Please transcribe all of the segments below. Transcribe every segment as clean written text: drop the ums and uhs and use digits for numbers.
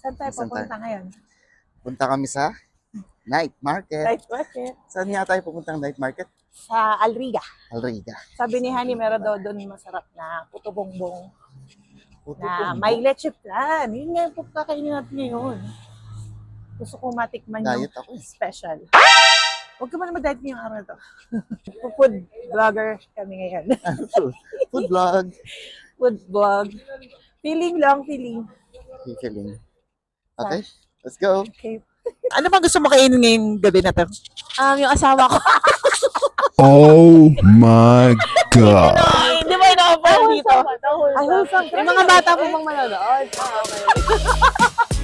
Saan tayo Saan pupunta ngayon? Punta kami sa night market. Night market. Saan nga tayo pupuntang night market? Sa Alriga. Alriga. Sabi ni Honey, meron daw doon masarap na puto bongbong Puto na Bongbong. may leche flan. Yun nga yung kakainin natin ngayon. Gusto ko matikman yung Diet ako eh. special. Huwag ka man mag-diet ngayong araw na to. Food vlogger kami ngayon. Food vlog. Food vlog. Feeling lang, feeling. Feeling. Okay, let's go. Okay. Ano bang gusto mo kainin ngayong gabi na to? Yung asawa ko. Oh my God. Hindi ba ina-offer dito? Ay, wholesome. May mga bata po bang manonood? Okay.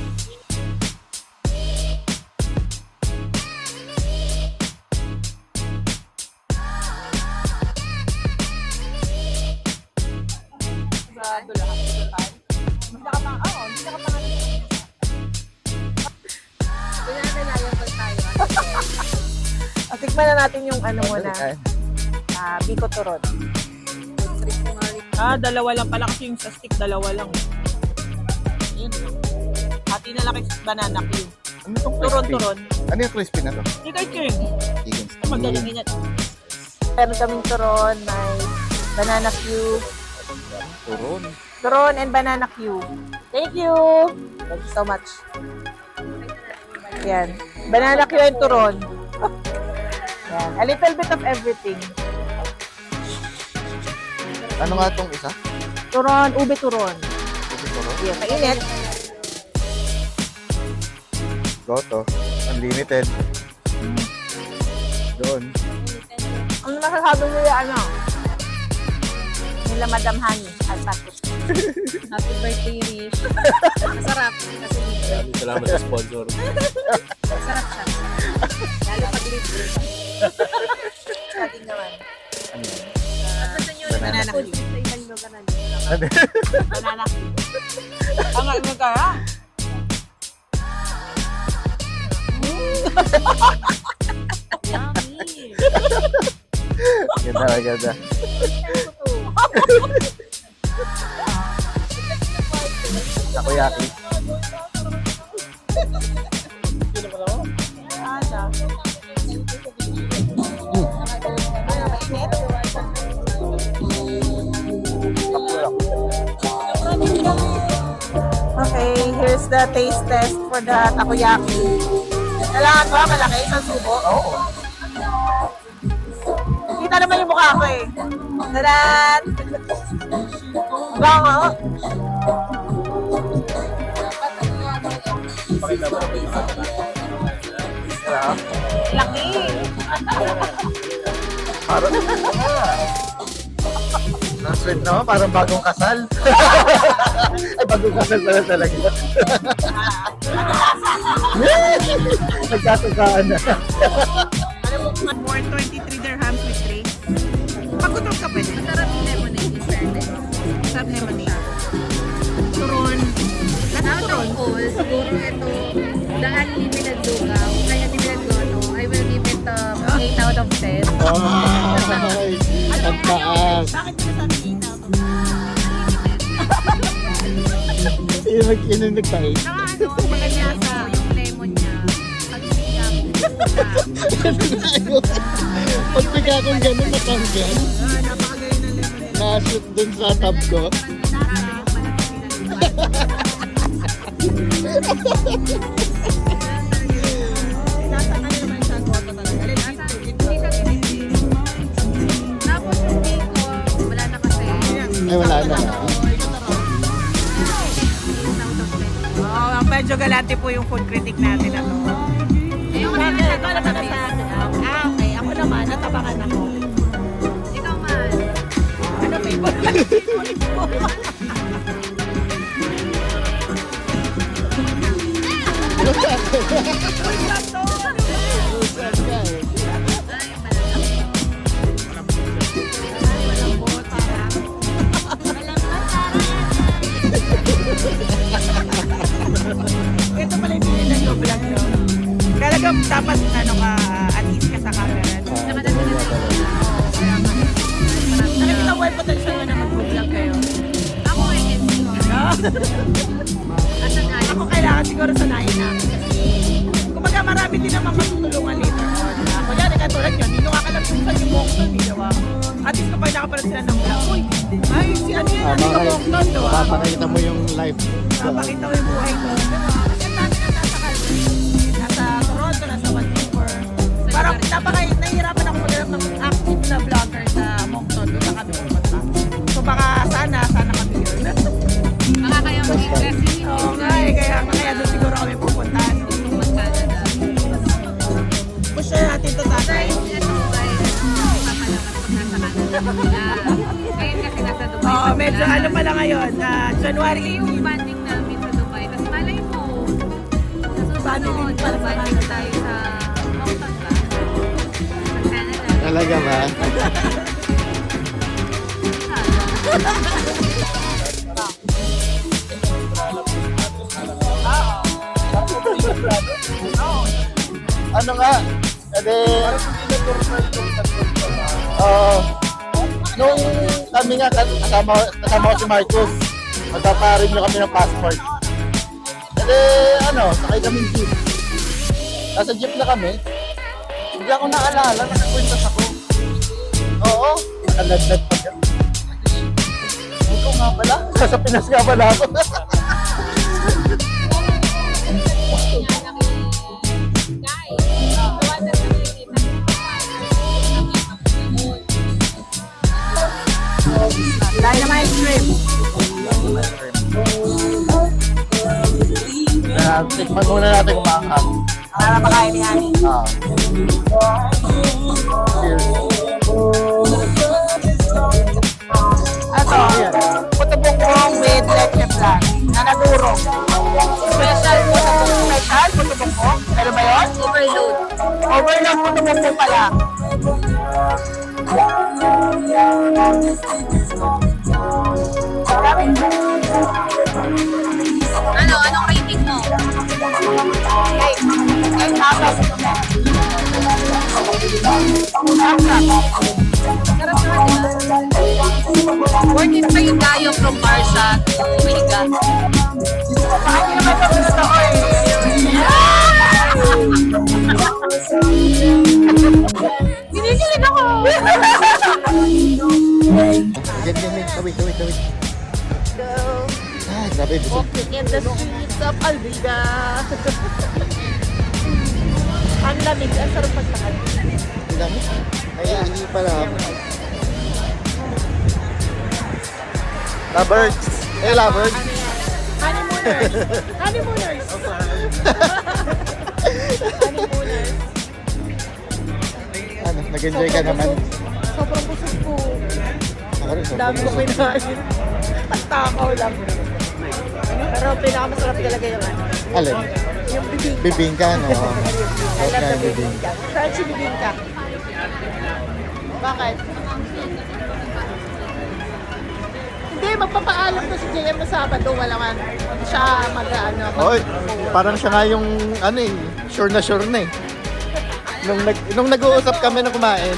Tikman na natin yung ano muna, Biko Turon. Dalawa lang pala kasi yung sa stick, dalawa lang. Ayun. Hati na lang kay banana Q. Ano itong Turon-turon. Ano yung crispy na to? Hindi kay King. Chicken Magaling stick. yan. Meron kaming turon, may banana Q. Turon. Turon and banana Q. Thank you! Thank you so much. Yan. Banana Q and turon. Yan. A little bit of everything. Ano nga itong isa? Turon, ube turon. Turon. Yan, mainit. Goto. Unlimited. Doon. Ano masasabi nila, ano? Nila Madam Honey. Alpatos. Happy birthday, Rish. Masarap. Kasi libre. Salamat sa sponsor. Masarap siya. Lalo pag libre. Sa atin naman. Ano yan? Gusto nyo yung Banana food sa ibang lugar na Banana Q. Ang ano kaya? Yummy. Ganda, ganda. Takoyaki. Ano? Okay, here's the taste test for the takoyaki. Kailangan ba malaki? Isang subo? Oo. Kita naman yung mukha ko eh. Tadan! Bango! Laki! Parang ang sweet naman, parang bagong kasal. Ay, bagong kasal pala talaga. Nagkatukaan na. For 23 dirhams with drinks. Pagkutom ka pwede. Masarap yung lemonade in fairness. Sarap lemonade. Turon. Out of all, siguro ito, the unlimited lugaw, kaya unlimited gono, I will give it 8 out of 10. Ay, ang taas. Bakit ka nasabi 8 out of 10? Sino nagtahi? Saka ano, maganda sa yung lemon niya. Pag sinigang. Pag bigla kong gano'n matanggal, Napakagaling ng lemonade. na-shoot dun sa tab ko. Nasa ano naman siya goto talaga. Hindi siya tinitid. Tapos yung biko, wala na kasi. Ay, wala na. Oh, medyo galante po yung food critic natin na to. Ayoko na Bakit? Ikaw naman sa akin. Okay. Ako naman, natabakan ako. Ikaw man. Ano favorite mo? Ito pala yung binigyan ko vlog nyo. Talagang dapat ano ka, at least ka sa camera. Nakikita mo yung potential na mag-vlog kayo. Ako ay Asan ay? ako kailangan siguro sanayin namin kasi kumbaga marami din naman matutulungan later on. Kunyari katulad yun, hindi nyo kakalapitan yung Moncton, di ba? At least kapag nakapalag sila ng vlog, uy, ay, si ano yan, ano yung Moncton, di ba? Papakita mo yung live. Papakita mo yung buhay ko, di ba? Kasi ang dami na nasa Calgary, nasa Toronto, nasa Vancouver. Parang nahihirapan ako maghanap ng active na vlogger sa Moncton, doon na kami pumunta. So baka sana kami yun. Baka kayo maging resident. Oo nga eh, kaya doon siguro kami pupunta. Push na natin to tatay. Ito guys, papalakas pag nasa Canada sila. Ngayon kasi nasa Dubai Oo, pa medyo sila. ano pa lang ngayon, January Yung 18. banding namin sa Dubai. Tapos malay mo, sa Banding susunod, din pala sa banding Canada. tayo sa Moncton ba? Sa Canada. Talaga ba? Ano nga? Ede, nung kami nga, kasama ko si Marcos, magpaparin nyo kami ng passport. Ede, sakay kami jeep. Nasa jeep na kami. Hindi ako naalala, nakakwintas ako. Oo, nakaladlad pa siya. Ito nga pala, sa Pinas nga pala ako. Dynamite shrimp. Tikman muna natin kung maanghang. Para makain ni Honey. Cheers. Ito, putubong with leche flan na nadurog. Special putubong. Ano ba yun? Overload. Overload putubong pala. Anong rating mo? Ay, tapos. Sarap naman, diba? Worth it pa yung dayo from Barsha to Mahiga. Bakit nyo naman ito gusto ko eh? Ginigilig ako! Ganyan. Tawid. Ah, grabe. Busog. Walking in the streets of Alvida. Ang lamig, ang sarap pagtakal. Ilang? Ay, hindi pala. Lovebirds. Lovebirds. Honeymooners. Honeymooners. Honeymooners. Nag-enjoy ka naman. Sobrang busog po. Ako rin, Dami ko kinain. Pagtakaw lang. Pero pinakamasarap talaga yung ano. Alin? Yung bibingka. Bibingka, no? I love Okay, the bibingka. bibingka. Crunchy bibingka. Bakit? Hindi, magpapaalam to si JM na Sabado. Wala man siya mag-ano. Oy, parang siya nga yung, sure na eh. Nung nag-uusap kami na kumain,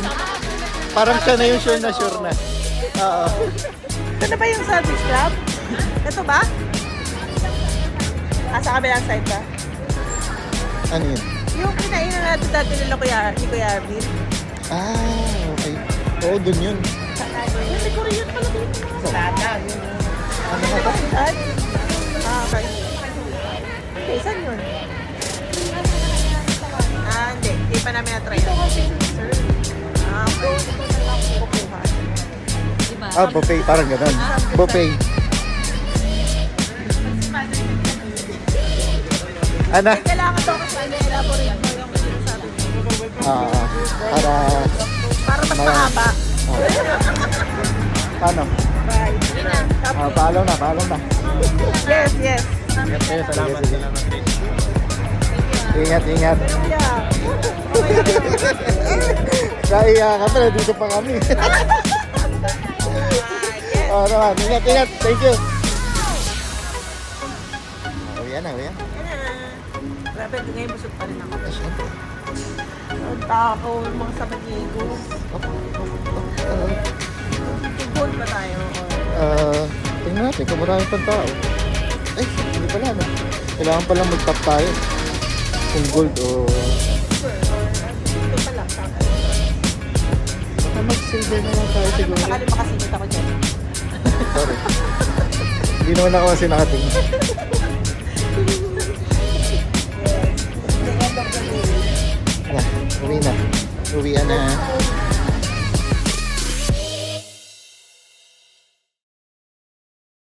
parang siya na yung sure na. Oo. Ito na ba yung service club? Ito ba? Sa kabilang side ba? Ano yun? Yung kinainan natin dati nila ni Kuya Arvin. Ah, okay. Oo, dun yun. Hindi ko rin yun pala dito. Lada. Ano nga ba? Saan? Okay. Okay, saan yun? Hindi pa namin na-try. Ito kasi, sir. Okay. Ito na lang kukuha. Diba? Ah, buffet. Parang ganun. Buffet. Ano? Kailangan daw kasi elaborate mo yung sinasabi mo. Para Para mas mahaba. paano? Bye. Paalam na. Yes. Salamat. Ingat. Yeah. Kaya ka pala, dito pa kami. Naman. Ingat. Thank you. Uwi na. Grabe, ngayon busog pa rin ako. Ang tao, yung mga sa Maniego. Tugol pa tayo. Tingnan natin kung maraming pang tao. Ay, hindi pala, no? Kailangan palang mag-top tayo. Kung gold o... Ito pala. Baka mag-silver na lang tayo siguro. Sakali makasingit ako dyan. Sorry. Hindi naman ako kasi nakatingin. The end of the day. Uwi na. Uwian na.